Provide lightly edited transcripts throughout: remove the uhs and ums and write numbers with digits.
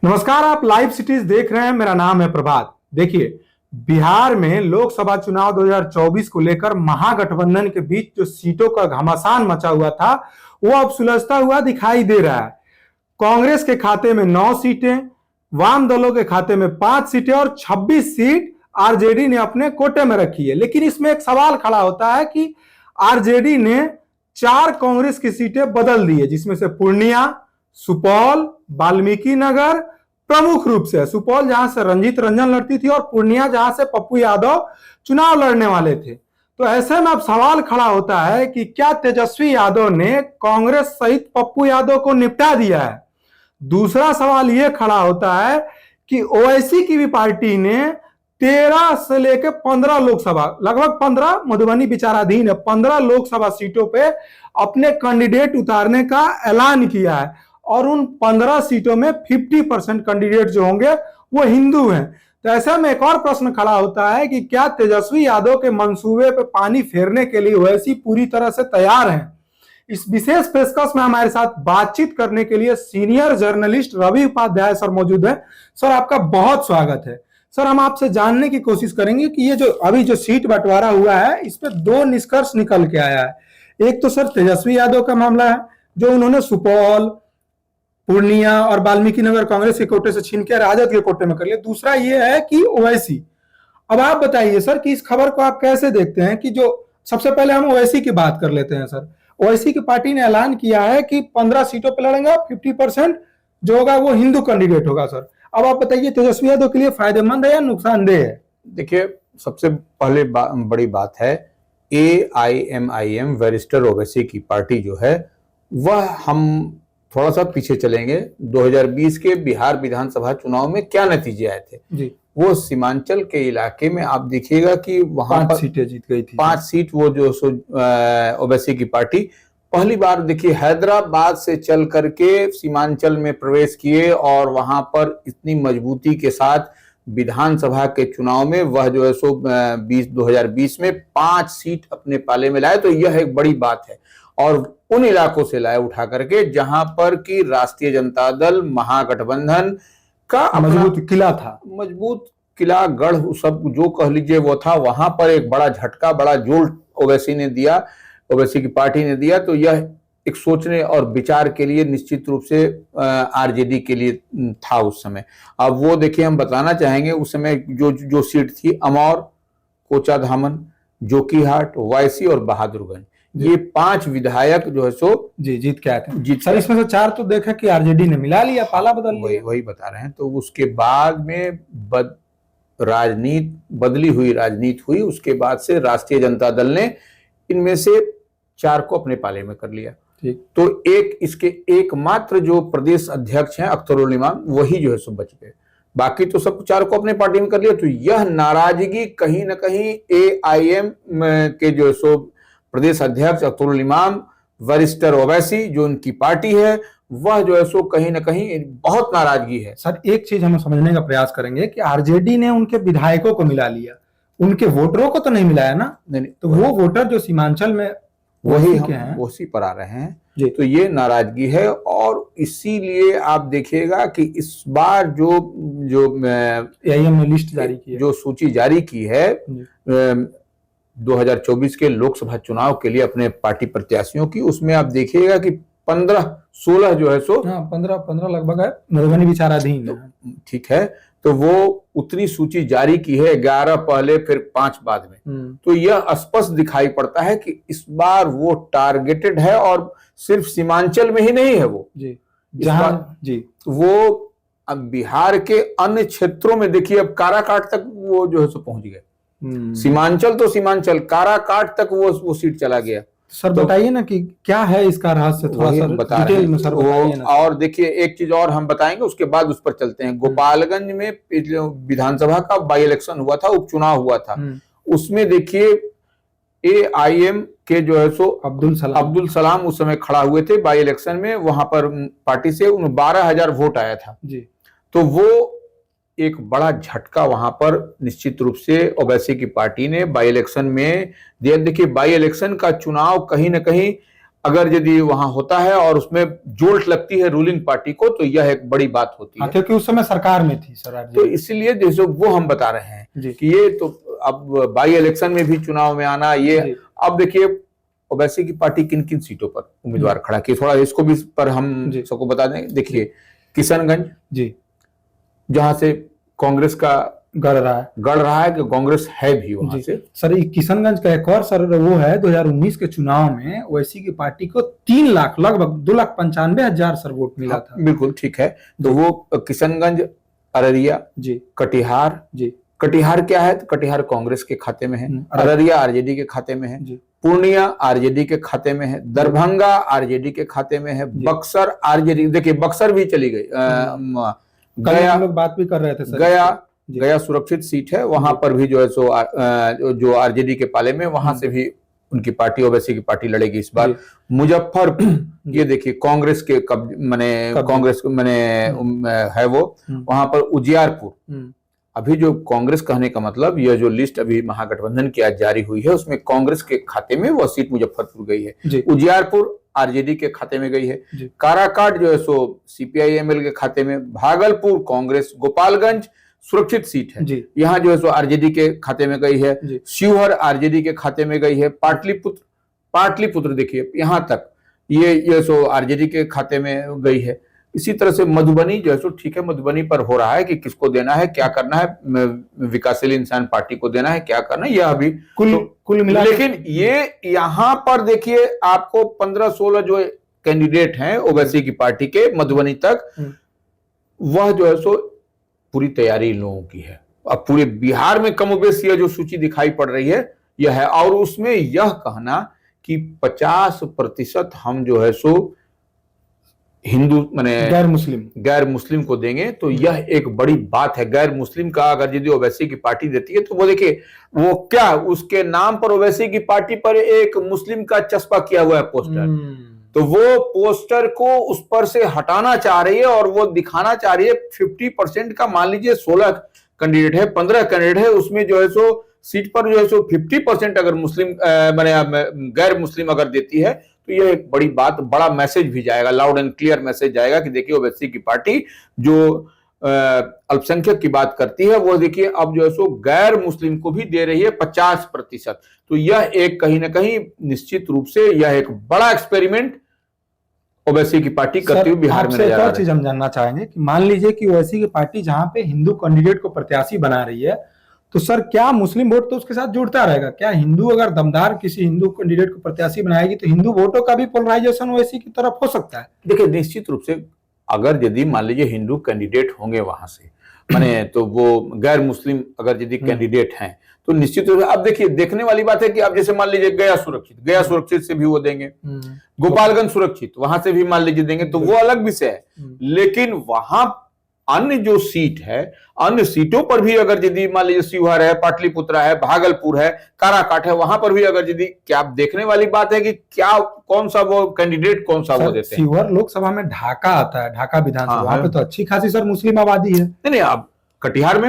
नमस्कार, आप live cities देख रहे हैं। मेरा नाम है प्रभात। देखिए, बिहार में लोकसभा चुनाव 2024 को लेकर महागठबंधन के बीच जो सीटों का घमासान मचा हुआ था, वो अब सुलझता हुआ दिखाई दे रहा है। कांग्रेस के खाते में 9 सीटें, वाम दलों के खाते में 5 सीटें और 26 सीट आरजेडी ने अपने कोटे में रखी है। लेकिन इसमें एक सवाल खड़ा होता है कि आरजेडी ने 4 कांग्रेस की सीटें बदल दी है, जिसमें से पूर्णिया, सुपौल, वाल्मीकि नगर प्रमुख रूप से। सुपौल जहां से रंजीत रंजन लड़ती थी और पूर्णिया जहां से पप्पू यादव चुनाव लड़ने वाले थे। तो ऐसे में अब सवाल खड़ा होता है कि क्या तेजस्वी यादव ने कांग्रेस सहित पप्पू यादव को निपटा दिया है। दूसरा सवाल यह खड़ा होता है कि ओवैसी की भी पार्टी ने 13 से लेकर 15 लोकसभा, लगभग 15, मधुबनी विचाराधीन है, 15 लोकसभा सीटों पे अपने कैंडिडेट उतारने का ऐलान किया है और उन 15 सीटों में 50% कैंडिडेट जो होंगे वो हिंदू हैं। तो ऐसे में एक और प्रश्न खड़ा होता है कि क्या तेजस्वी यादव के मंसूबे पे पानी फेरने के लिए ओवैसी पूरी तरह से तैयार हैं। इस विशेष पेशकश में हमारे साथ बातचीत करने के लिए senior journalist Ravi Upadhyay sir मौजूद है। सर, आपका बहुत स्वागत है। सर, हम आपसे जानने की कोशिश करेंगे कि ये जो अभी जो सीट बंटवारा हुआ है, इस पे 2 निष्कर्ष निकल के आया है। एक तो सर तेजस्वी यादव का मामला है, जो उन्होंने सुपौल, पूर्णिया और वाल्मीकि नगर कांग्रेस के कोटे से छीन के राजद के कोटे में कर लिया। दूसरा ये है कि ओवैसी। अब आप बताइए सर कि इस खबर को आप कैसे देखते हैं कि जो सबसे पहले हम ओवैसी की बात कर लेते हैं। सर, ओवैसी की पार्टी ने ऐलान किया है कि 15 सीटों पर लड़ेंगे, 50% जो होगा वो हिंदू कैंडिडेट होगा। सर, अब आप बताइए तेजस्वी यादव के लिए फायदेमंद है या नुकसानदेह है। देखिए, सबसे पहले बड़ी बात है, AIMIM वरिष्ठर ओवैसी की पार्टी जो है, वह हम थोड़ा सा पीछे चलेंगे। 2020 के बिहार विधानसभा चुनाव में क्या नतीजे आए थे जी। वो सीमांचल के इलाके में आप देखिएगा कि वहां 5 सीटें जीत गई थी। 5 सीट वो जो ओवैसी की पार्टी पहली बार, देखिए, हैदराबाद से चल करके सीमांचल में प्रवेश किए और वहां पर इतनी मजबूती के साथ विधानसभा के चुनाव में वह जो है 2020 में 5 सीट अपने पाले में लाए। तो यह एक बड़ी बात है और उन इलाकों से लाए उठा करके जहां पर कि राष्ट्रीय जनता दल महागठबंधन का मजबूत किला था, मजबूत किला, गढ़, सब जो कह लीजिए वो था। वहां पर एक बड़ा झटका, बड़ा जोल्ट ओवैसी ने दिया, ओवैसी की पार्टी ने दिया। तो यह एक सोचने और विचार के लिए निश्चित रूप से आरजेडी के लिए था उस समय। अब वो देखिए, हम बताना चाहेंगे उस समय जो सीट थी, अमौर, कोचाधामन, जोकीहाट, वायसी और बहादुरगंज, ये 5 विधायक जो है सो जीत के आए थे। सर, इसमें से 4 तो देखा कि आरजेडी ने मिला लिया, पाला बदल लिया। वही बता रहे हैं। तो उसके बाद में बदली हुई राजनीति हुई। उसके बाद से राष्ट्रीय जनता दल ने इनमें से 4 को अपने पाले में कर लिया। तो इसके एकमात्र जो प्रदेश अध्यक्ष हैं अख्तरुल इमाम, वही जो है सो बच गए। बाकी तो सब 4 को अपने पार्टी में कर लिया। तो यह नाराजगी कहीं ना कहीं AIM के जो है सो प्रदेश अध्यक्ष अख्तरुल इमाम, वरिष्ठर ओवैसी जो उनकी पार्टी है, वह जो है सो कहीं ना कहीं बहुत नाराजगी है। सर, एक चीज हम समझने का प्रयास करेंगे कि आरजेडी ने उनके विधायकों को मिला लिया, उनके वोटरों को तो नहीं मिलाया ना। नहीं, तो वो वोटर जो सीमांचल में उसी पर आ रहे हैं जी। तो ये नाराजगी है और इसीलिए आप देखिएगा कि इस बार जो AIM ने लिस्ट जारी की है, जो सूची जारी की है 2024 के लोकसभा चुनाव के लिए अपने पार्टी प्रत्याशियों की, उसमें आप देखिएगा कि 15-16 जो है सो 15 लगभग है, मधुबनी विचाराधीन। ठीक है। तो वो उतनी सूची जारी की है, 11 पहले फिर 5 बाद में। तो यह स्पष्ट दिखाई पड़ता है कि इस बार वो टारगेटेड है और सिर्फ सीमांचल में ही नहीं है वो जी, जहां जी वो अब बिहार के अन्य क्षेत्रों में देखिए, अब काराकाट तक वो जो है सो पहुंच गए। सीमांचल तो सीमांचल, काराकाट तक वो सीट चला गया। सर, बताइए ना कि क्या है इसका रहस्य, थोड़ा सा डिटेल में सर बताइए ना। और देखिए, एक चीज और हम बताएंगे, उसके बाद उस पर चलते हैं। गोपालगंज में विधानसभा का बाई इलेक्शन हुआ था, उपचुनाव हुआ था। उसमें देखिए AIM के जो है सो अब्दुल सलाम उस समय खड़ा हुए थे बाई इलेक्शन में। वहां पर पार्टी से 12,000 वोट आया था जी। तो वो एक बड़ा झटका वहां पर निश्चित रूप से ओवैसी की पार्टी ने बाई इलेक्शन में दिया। देखिए, बाई इलेक्शन का चुनाव कहीं ना कहीं अगर यदि वहां होता है और उसमें जोल्ट लगती है रूलिंग पार्टी को, तो यह एक बड़ी बात होती है, क्योंकि उस समय सरकार में थी सर। तो इसलिए जैसे वो हम बता रहे हैं कि ये तो अब बाई इलेक्शन में भी चुनाव में आना, ये अब देखिए ओवैसी की पार्टी किन किन सीटों पर उम्मीदवार खड़ा किए, थोड़ा इसको भी पर हम सबको बता दें। देखिए किशनगंज जी, जहां से कांग्रेस का गढ़ रहा है कि कांग्रेस है भी वहां से। सर किशनगंज का एक और सर वो है 2019 के चुनाव में ओवैसी की पार्टी को 3 लाख लगभग 2,95,000 सर वोट मिला था। बिल्कुल ठीक है। तो वो किशनगंज, अररिया जी, कटिहार जी, कटिहार क्या है? तो कटिहार कांग्रेस के खाते में है, अररिया आरजेडी के खाते में है, पूर्णिया आरजेडी के खाते में है, दरभंगा आरजेडी के खाते में है, बक्सर आरजेडी, देखिए बक्सर भी चली गई, गया लोग बात भी कर रहे थे सर, गया सुरक्षित सीट है, वहां पर भी जो है सो जो आरजेडी के पाले में, वहां से भी उनकी पार्टी ओवैसी की पार्टी लड़ेगी इस बार। मुजफ्फरपुर, ये देखिए कांग्रेस के कांग्रेस है वो, वहां पर उजियारपुर, अभी जो कांग्रेस कहने का मतलब, यह जो लिस्ट अभी महागठबंधन की आज जारी हुई है उसमें कांग्रेस के खाते में वो सीट मुजफ्फरपुर गई है, उजियारपुर आरजेडी के खाते में गई है, काराकाट जो है सो सीपीआई-एमएल के खाते में, भागलपुर कांग्रेस, गोपालगंज सुरक्षित सीट है, यहाँ जो है सो आरजेडी के खाते में गई है, शिवहर आरजेडी के खाते में गई है, पाटलिपुत्र देखिए यहाँ तक ये सो आरजेडी के खाते में गई है। इसी तरह से मधुबनी जो है सो ठीक है, मधुबनी पर हो रहा है कि किसको देना है, क्या करना है, विकासशील इंसान पार्टी को देना है, क्या करना है, यह अभी कुल मिला। लेकिन ये यहाँ पर देखिए आपको 15-16 जो कैंडिडेट हैं ओवैसी की पार्टी के मधुबनी तक, वह जो है सो पूरी तैयारी इन लोगों की है। अब पूरे बिहार में कमोबेश यह जो सूची दिखाई पड़ रही है यह है, और उसमें यह कहना कि 50% हम जो है सो हिंदू माने गैर मुस्लिम को देंगे, तो यह एक बड़ी बात है। गैर मुस्लिम का अगर यदि ओवैसी की पार्टी देती है तो वो देखिए वो क्या, उसके नाम पर ओवैसी की पार्टी पर एक मुस्लिम का चस्पा किया हुआ है पोस्टर, तो वो पोस्टर को उस पर से हटाना चाह रही है और वो दिखाना चाह रही है 50% का, मान लीजिए 16 कैंडिडेट है, 15 कैंडिडेट है, उसमें जो है सो सीट पर जो है सो 50% अगर मुस्लिम गैर मुस्लिम अगर देती है तो यह एक बड़ी बात, बड़ा मैसेज भी जाएगा, लाउड एंड क्लियर मैसेज जाएगा कि देखिए ओवैसी की पार्टी जो अल्पसंख्यक की बात करती है वो देखिए अब जो है सो गैर मुस्लिम को भी दे रही है 50%। तो यह एक कहीं ना कहीं निश्चित रूप से यह एक बड़ा एक्सपेरिमेंट ओवैसी की पार्टी करती हुई बिहार में नजर आ रही है। चीज हम जानना चाहेंगे कि मान लीजिए कि ओवैसी की पार्टी जहां पे हिंदू कैंडिडेट को प्रत्याशी बना रही है, तो सर क्या मुस्लिम वोट तो उसके साथ जुड़ता रहेगा? क्या हिंदू अगर दमदार किसी हिंदू कैंडिडेट को प्रत्याशी बनाएगी तो हिंदू वोटों का भी पोलराइजेशन ओवैसी की तरफ हो सकता है? देखिए निश्चित रूप से अगर यदि मान लीजिए हिंदू कैंडिडेट होंगे वहां से माने, तो वो गैर मुस्लिम अगर यदि कैंडिडेट हैं तो निश्चित रूप से, अब देखिए देखने वाली बात है कि अब जैसे मान लीजिए गया सुरक्षित से भी वो देंगे, गोपालगंज सुरक्षित वहां से भी मान लीजिए देंगे, तो वो अलग विषय है। लेकिन वहां अन्य जो सीट है, अन्य सीटों पर भी अगर यदि मान लीजिए शिवहर है, पाटलिपुत्र है, भागलपुर है, काराकाट है, वहां पर भी अगर यदि, क्या देखने वाली बात है कि क्या कौन सा वो कैंडिडेट कौन सा वो देते हैं। शिवहर लोकसभा में ढाका आता है, ढाका विधानसभा, वहां पे तो अच्छी खासी सर मुस्लिम आबादी है। नहीं, अब कटिहार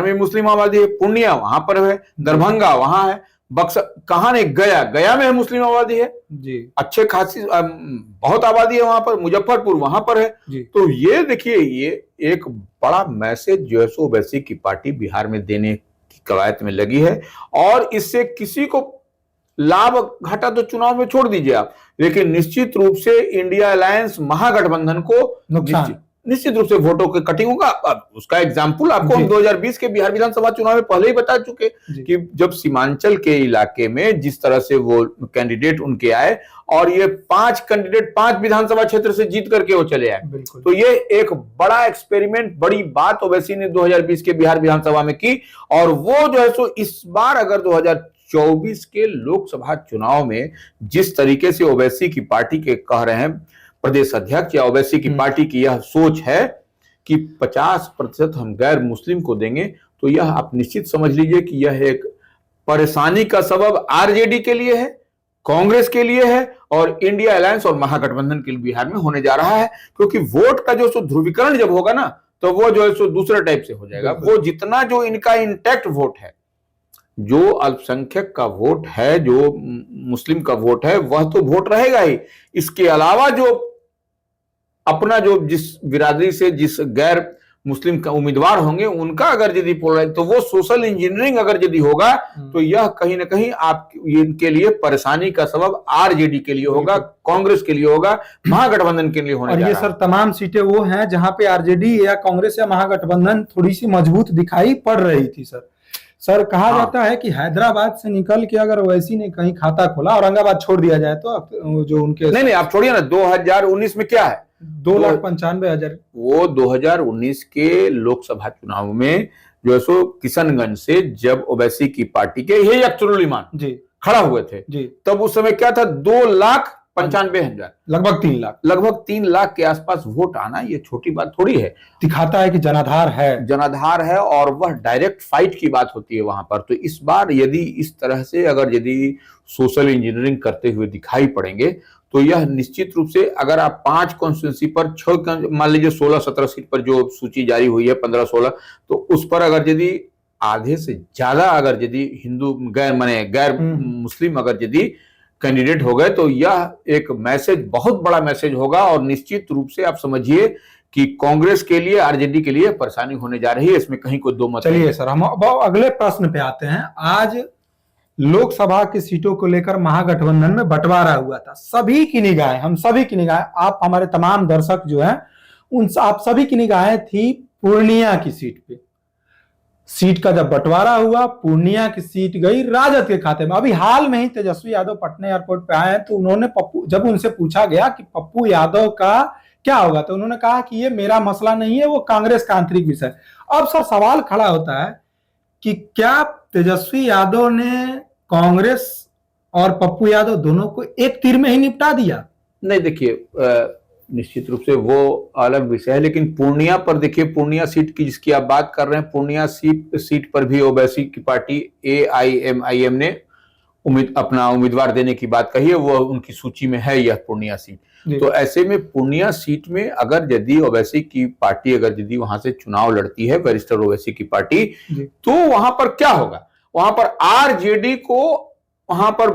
में मुस्लिम आबादी है, पूर्णिया वहां पर है, दरभंगा वहां है, बक्सर कहां नहीं, गया में है मुस्लिम आबादी है जी, अच्छे खासी बहुत आबादी है वहां पर, मुजफ्फरपुर वहां पर है जी। तो ये देखिए ये एक बड़ा मैसेज जो है सो ओवैसी की पार्टी बिहार में देने की कवायद में लगी है, और इससे किसी को लाभ घाटा तो चुनाव में छोड़ दीजिए आप, लेकिन निश्चित रूप से इंडिया अलायंस महागठबंधन को निश्चित रूप से वोटों के कटिंग होगा। उसका एग्जाम्पल आपको हम 2020 के बिहार विधानसभा चुनाव में पहले ही बता चुके कि जब सीमांचल के इलाके में जिस तरह से वो कैंडिडेट उनके आए और ये 5 कैंडिडेट 5 विधानसभा क्षेत्र से जीत करके वो चले आए, तो ये एक बड़ा एक्सपेरिमेंट, बड़ी बात ओवैसी ने 2020 के बिहार विधानसभा में की। और वो जो है सो इस बार अगर 2024 के लोकसभा चुनाव में जिस तरीके से ओवैसी की पार्टी के कह रहे हैं प्रदेश अध्यक्ष या ओवैसी की पार्टी की यह सोच है कि 50% हम गैर मुस्लिम को देंगे, तो यह आप निश्चित समझ लीजिए कि यह एक परेशानी का सबब आरजेडी के लिए है, कांग्रेस के लिए है और इंडिया अलायंस और महागठबंधन के लिए बिहार में होने जा रहा है। क्योंकि वोट का जो सो ध्रुवीकरण जब होगा ना, तो वो जो है सो दूसरे टाइप से हो जाएगा। वो जितना जो इनका इंटैक्ट वोट है, जो अल्पसंख्यक का वोट है, जो मुस्लिम का वोट है, वह तो वोट रहेगा ही। इसके अलावा जो अपना जो जिस बिरादरी से जिस गैर मुस्लिम का उम्मीदवार होंगे उनका अगर यदि पोलराइज, तो वो सोशल इंजीनियरिंग अगर यदि होगा तो यह कहीं ना कहीं आप इनके लिए परेशानी का सबब आरजेडी के लिए होगा, कांग्रेस के लिए होगा, महागठबंधन के लिए होने और जा ये रहा सर तमाम सीटें वो हैं जहां पे आरजेडी या कांग्रेस या महागठबंधन थोड़ी सी मजबूत दिखाई पड़ रही थी। सर कहा जाता है कि हैदराबाद से निकल के अगर ओवैसी ने कहीं खाता खोला, औरंगाबाद छोड़ दिया जाए तो जो उनके नहीं आप छोड़िए ना, 2019 में क्या है, 2,95,000 वो 2019 के लोकसभा चुनाव में जो है सो किशनगंज से जब ओवैसी की पार्टी के यही अख्तरुल इमान जी खड़ा हुए थे जी, तब उस समय क्या था, 2,95,000, लगभग 3 लाख के आसपास वोट आना ये छोटी बात थोड़ी है। दिखाता है कि जनाधार है और वह डायरेक्ट फाइट की बात होती है वहां पर। तो इस बार यदि इस तरह से अगर यदि सोशल इंजीनियरिंग करते हुए दिखाई पड़ेंगे तो यह निश्चित रूप से, अगर आप 5 कॉन्स्टिट्यूंसी पर 6, मान लीजिए 16-17 सीट पर जो सूची जारी हुई है 15-16, तो उस पर अगर यदि आधे से ज्यादा अगर यदि हिंदू गैर मुस्लिम अगर यदि कैंडिडेट हो गए तो यह एक मैसेज, बहुत बड़ा मैसेज होगा। और निश्चित रूप से आप समझिए कि कांग्रेस के लिए, आरजेडी के लिए परेशानी होने जा रही है, इसमें कहीं कोई दो मत नहीं। चलिए सर, हम अब अगले प्रश्न पे आते हैं। आज लोकसभा की सीटों को लेकर महागठबंधन में बंटवारा हुआ था। सभी की निगाहें, हम सभी की निगाहें, आप हमारे तमाम दर्शक जो हैं आप सभी की निगाहें थी पूर्णिया की सीट पे। सीट का जब बंटवारा हुआ, पूर्णिया की सीट गई राजद के खाते में। अभी हाल में ही तेजस्वी यादव पटना एयरपोर्ट पे आए हैं, तो उन्होंने जब उनसे पूछा गया कि पप्पू यादव का क्या होगा, तो उन्होंने कहा कि ये मेरा मसला नहीं है, वो कांग्रेस का आंतरिक विषय। अब सर सवाल खड़ा होता है कि क्या तेजस्वी यादव ने कांग्रेस और पप्पू यादव दोनों को एक तीर में ही निपटा दिया? नहीं, देखिए निश्चित रूप से वो अलग विषय है, लेकिन पूर्णिया पर देखिए, पूर्णिया सीट की जिसकी आप बात कर रहे हैं, पूर्णिया सीट पर भी ओवैसी की पार्टी AIMIM ने अपना उम्मीदवार देने की बात कही है, वो उनकी सूची में है यह पूर्णिया सीट। तो ऐसे में पूर्णिया सीट में अगर यदि ओवैसी की पार्टी अगर यदि वहां से चुनाव लड़ती है, बैरिस्टर ओवैसी की पार्टी, तो वहां पर क्या होगा, वहां पर आरजेडी को, वहां पर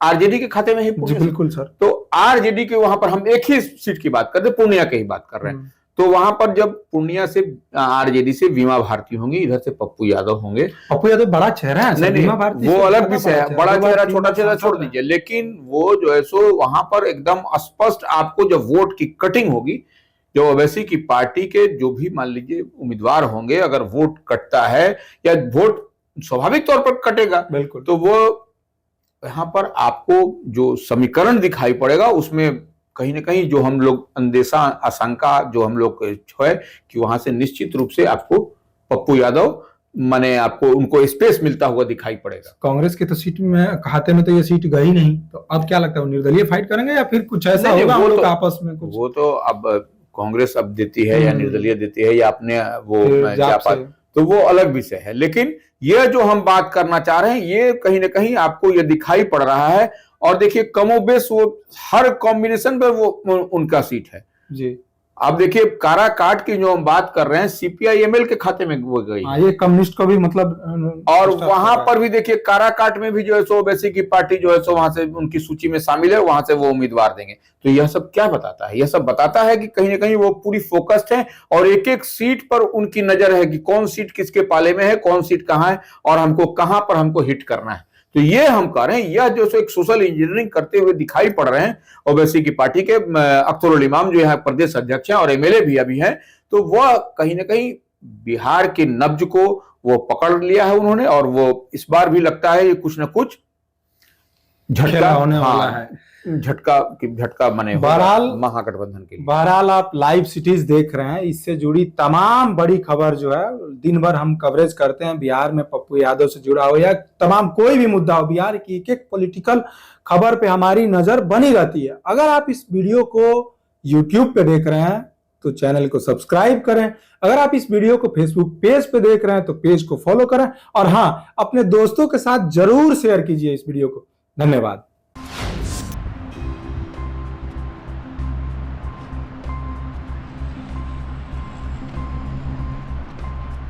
आरजेडी के खाते में ही बिल्कुल सर। तो आरजेडी के वहां पर हम एक ही सीट की बात करते, पूर्णिया की ही बात कर रहे हैं। तो वहां पर जब पूर्णिया से आरजेडी से बीमा भारती होंगी, इधर से पप्पू यादव होंगे। पप्पू यादव बड़ा चेहरा है, नहीं, वो अलग विषय है, बड़ा चेहरा छोटा चेहरा छोड़ दीजिए, लेकिन वो जो है सो वहां पर एकदम स्पष्ट आपको जब वोट की कटिंग होगी, जो ओवैसी की पार्टी के जो भी मान लीजिए उम्मीदवार होंगे, अगर वोट कटता है या वोट स्वाभाविक तौर पर कटेगा, बिल्कुल, तो वो यहाँ पर आपको जो समीकरण दिखाई पड़ेगा उसमें कहीं ना कहीं जो हम लोग अंदेशा, आशंका जो हम लोग है कि वहां से निश्चित रूप से आपको पप्पू यादव आपको उनको स्पेस मिलता हुआ दिखाई पड़ेगा। कांग्रेस की तो सीट में खाते में तो ये सीट गई नहीं, तो अब क्या लगता है, वो निर्दलीय फाइट करेंगे या फिर कुछ ऐसा होगा हम लोग आपस में कुछ? वो तो अब कांग्रेस अब देती है या निर्दलीय देती है या अपने वो, तो वो अलग विषय है। लेकिन यह जो हम बात करना चाह रहे हैं, ये कहीं ना कहीं आपको ये दिखाई पड़ रहा है। और देखिए कमोबेश वो हर कॉम्बिनेशन पर वो उनका सीट है जी। आप देखिए काराकाट की जो हम बात कर रहे हैं, CPI-ML के खाते में वो गई, ये कम्युनिस्ट को भी मतलब, और वहां पर भी देखिए काराकाट में भी जो है सो ओवैसी की पार्टी जो है सो वहां से उनकी सूची में शामिल है, वहां से वो उम्मीदवार देंगे। तो यह सब क्या बताता है? यह सब बताता है कि कहीं ना कहीं वो पूरी फोकस्ड है और एक एक सीट पर उनकी नजर है कि कौन सीट किसके पाले में है, कौन सीट कहां है और हमको कहां पर हमको हिट करना है। तो ये हम कह रहे हैं, यह जो एक सोशल इंजीनियरिंग करते हुए दिखाई पड़ रहे हैं ओवैसी की पार्टी के अख्तरुल इमाम जो यहाँ प्रदेश अध्यक्ष हैं और MLA भी अभी हैं, तो वह कहीं ना कहीं बिहार के नब्ज को वो पकड़ लिया है उन्होंने, और वो इस बार भी लगता है कुछ ना कुछ झटका होने वाला है, झटका बने बहरहाल महागठबंधन के लिए। बहरहाल आप लाइव सिटीज देख रहे हैं, इससे जुड़ी तमाम बड़ी खबर जो है दिन भर हम कवरेज करते हैं। बिहार में पप्पू यादव से जुड़ा हो या तमाम कोई भी मुद्दा हो, बिहार की एक एक पॉलिटिकल खबर पे हमारी नजर बनी रहती है। अगर आप इस वीडियो को यूट्यूब पे देख रहे हैं तो चैनल को सब्सक्राइब करें, अगर आप इस वीडियो को फेसबुक पेज पे देख रहे हैं तो पेज को फॉलो करें, और हाँ, अपने दोस्तों के साथ जरूर शेयर कीजिए इस वीडियो को। धन्यवाद।